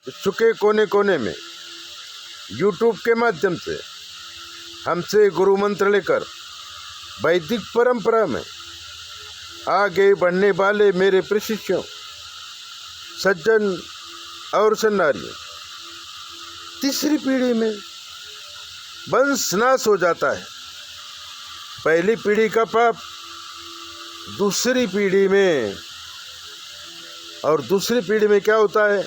विश्व के कोने कोने में यूट्यूब के माध्यम से हमसे गुरु मंत्र लेकर वैदिक परंपरा में आगे बढ़ने वाले मेरे प्रशिष्यों, सज्जन और सन्नारियों, तीसरी पीढ़ी में वंश नाश हो जाता है। पहली पीढ़ी का पाप दूसरी पीढ़ी में, और दूसरी पीढ़ी में क्या होता है?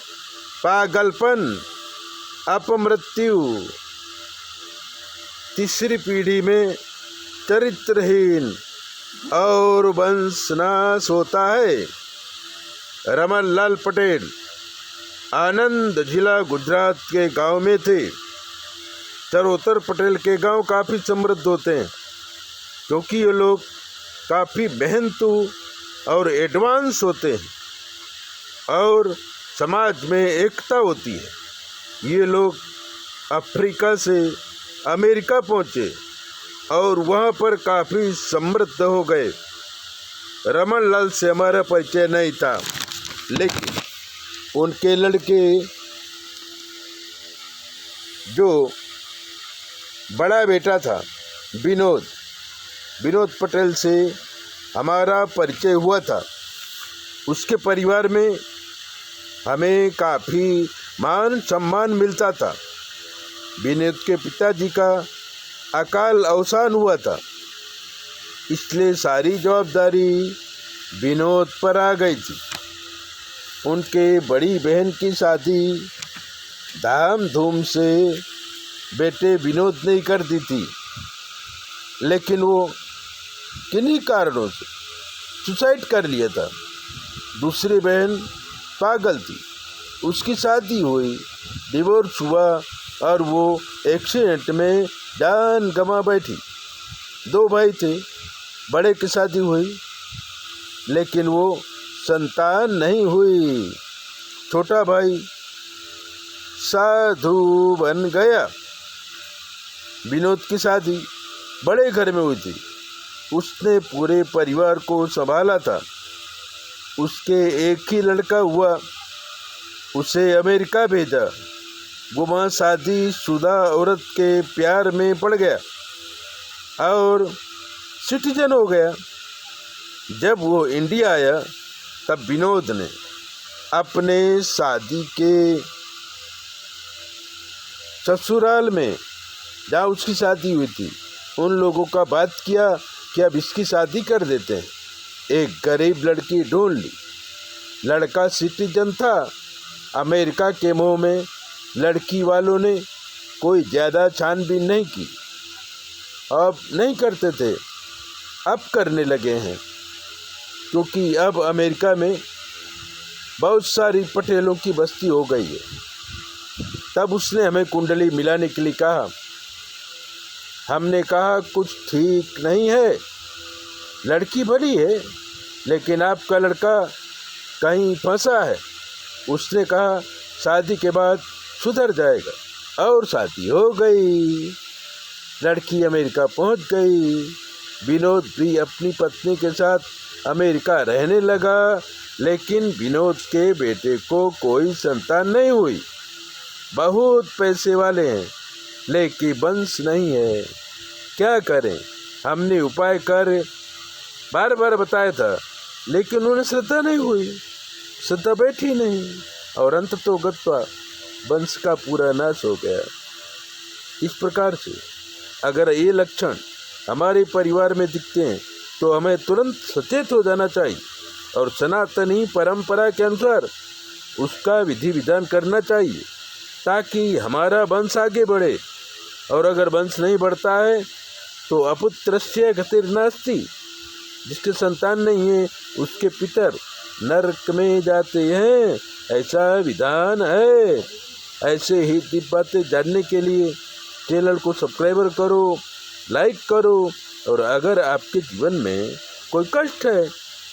पागलपन, अपमृत्यु। तीसरी पीढ़ी में चरित्रहीन और वंश नाश होता है। रमन लाल पटेल आनंद जिला गुजरात के गांव में थे। चरोतर पटेल के गांव काफ़ी समृद्ध होते हैं क्योंकि ये लोग काफ़ी मेहनतू और एडवांस होते हैं और समाज में एकता होती है। ये लोग अफ्रीका से अमेरिका पहुँचे और वहाँ पर काफ़ी समृद्ध हो गए। रमन लाल से हमारा परिचय नहीं था, लेकिन उनके लड़के जो बड़ा बेटा था विनोद पटेल से हमारा परिचय हुआ था। उसके परिवार में हमें काफ़ी मान सम्मान मिलता था। विनोद के पिताजी का अकाल अवसान हुआ था, इसलिए सारी जवाबदारी विनोद पर आ गई थी। उनके बड़ी बहन की शादी धाम-धूम से बेटे विनोद ने कर दी थी, लेकिन वो किन्हीं कारणों से सुसाइड कर लिया था। दूसरी बहन पागल थी, उसकी शादी हुई, डिवोर्स हुआ और वो एक्सीडेंट में जान गंवा बैठी। 2 भाई थे, बड़े की शादी हुई लेकिन वो संतान नहीं हुई। छोटा भाई साधु बन गया। विनोद की शादी बड़े घर में हुई थी, उसने पूरे परिवार को संभाला था। उसके एक ही लड़का हुआ, उसे अमेरिका भेजा। वो वहाँ शादीशुदा औरत के प्यार में पड़ गया और सिटीजन हो गया। जब वो इंडिया आया तब विनोद ने अपने शादी के ससुराल में, जहाँ उसकी शादी हुई थी, उन लोगों का बात किया कि अब इसकी शादी कर देते हैं। एक गरीब लड़की ढूंढ ली। लड़का सिटीजन था। अमेरिका के मुंह में लड़की वालों ने कोई ज़्यादा छानबीन नहीं की। अब नहीं करते थे, अब करने लगे हैं, क्योंकि अब अमेरिका में बहुत सारी पटेलों की बस्ती हो गई है। तब उसने हमें कुंडली मिलाने के लिए कहा। हमने कहा कुछ ठीक नहीं है, लड़की भली है लेकिन आपका लड़का कहीं फंसा है। उसने कहा शादी के बाद सुधर जाएगा, और शादी हो गई। लड़की अमेरिका पहुंच गई। विनोद भी अपनी पत्नी के साथ अमेरिका रहने लगा, लेकिन विनोद के बेटे को कोई संतान नहीं हुई। बहुत पैसे वाले हैं लेकिन वंश नहीं है। क्या करें? हमने उपाय कर बार बार बताया था, लेकिन उन्हें श्रद्धा नहीं हुई, श्रद्धा बैठी नहीं, और अंत तो गत्वा वंश का पूरा नाश हो गया। इस प्रकार से अगर ये लक्षण हमारे परिवार में दिखते हैं तो हमें तुरंत सचेत हो जाना चाहिए और सनातनी परंपरा के अनुसार उसका विधि विधान करना चाहिए, ताकि हमारा वंश आगे बढ़े। और अगर वंश नहीं बढ़ता है तो अपुत्रस्य गतिर्नास्ति, जिसके संतान नहीं है उसके पितर नरक में जाते हैं, ऐसा विधान है। ऐसे ही दिव्य बातें जानने के लिए चैनल को सब्सक्राइब करो, लाइक करो, और अगर आपके जीवन में कोई कष्ट है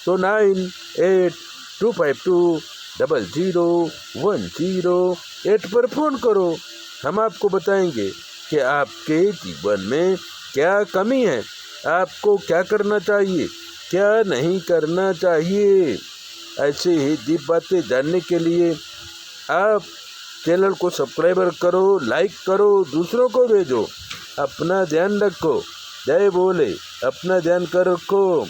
तो 9825200108 पर फ़ोन करो। हम आपको बताएंगे कि आपके जीवन में क्या कमी है, आपको क्या करना चाहिए, क्या नहीं करना चाहिए। ऐसे ही दीप बातें जानने के लिए आप चैनल को सब्सक्राइबर करो, लाइक करो, दूसरों को भेजो। अपना ध्यान रखो। जय बोले, अपना ध्यान कर रखो।